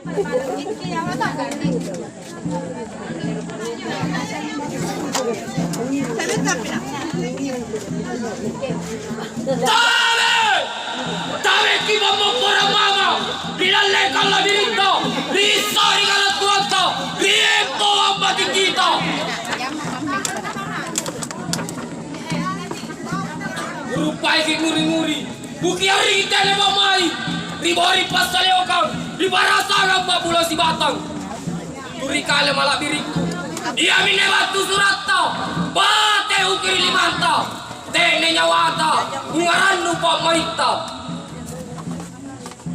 Dove chi va a mama? Rinallega la diritto, ristorica la tua, riempo a battito. Rupai ke nguri-nguri, buki hari kita lewat mai, ribori pasal leokan, ribarasakan populasi Batang. Turi kale malah biriku, ia mine batu suratta, bate ukir limanta, tene nyawata, ungaran lupa marita.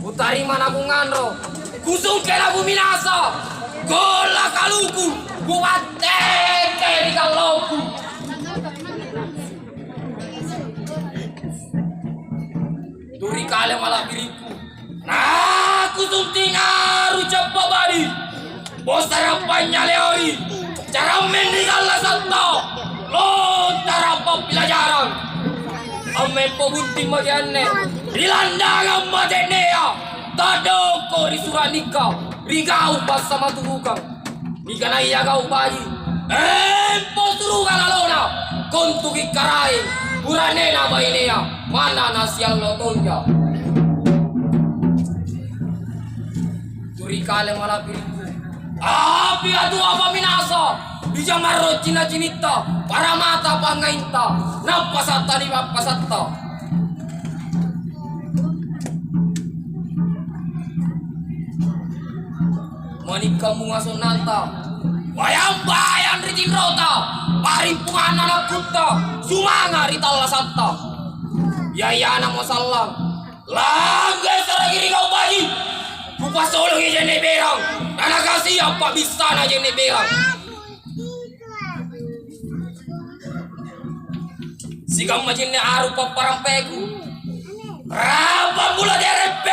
Utari mana bunganro, kusung kena buminasa, gola kaluku, buat tete di kaloku. Turi kale malah biriku, nah kusung tingaru cepat badi, bos tarapannya leori, cara meninggal santo, lontar apa pelajaran, ame pebunting magianne, dilandang madenea, tadoko di suranika, rigau pas sama tukang, nikana iya kau bayi, empo turukan alona, kontuki karai, uranena bainea, mana nasial lotonja. Turi kale malah biriku, api adu apa minasa, dijamaro cina cinita, para mata pangainta, napasata di mapasata. Manikah bunga sonanta, bayang-bayang rijin rota, parimpungan anak kuta, sumanga ritala santa. Ya anak masalah, langgai seragiri kau bayi, kupas solo jene berang, anak kasih apa bisa na jene berang. Sikam majinnya arupa parampeku, rabang mula DRP.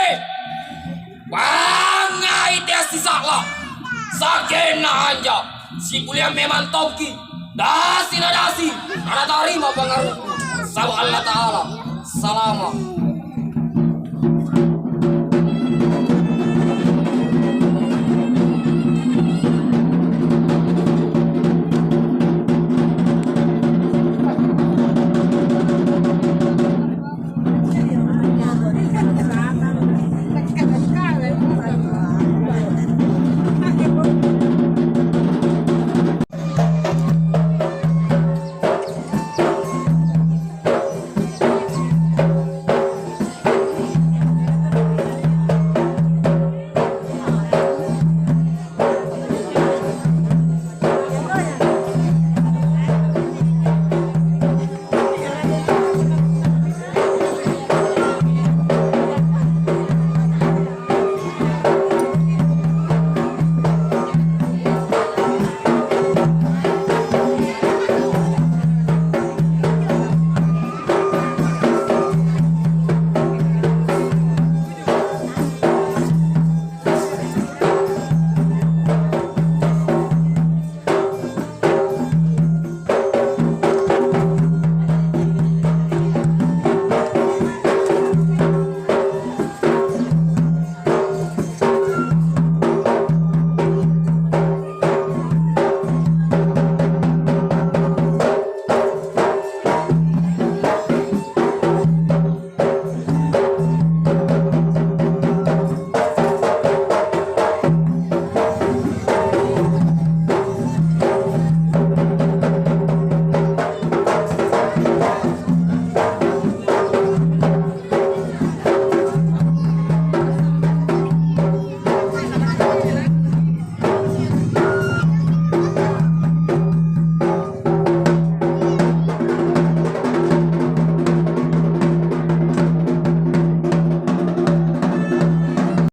Pangai tiasi sakla, sakena anja, si kuliah memang toki, dasi na dasi, ana tarima pengaruhku, sama Allah Ta'ala, salama.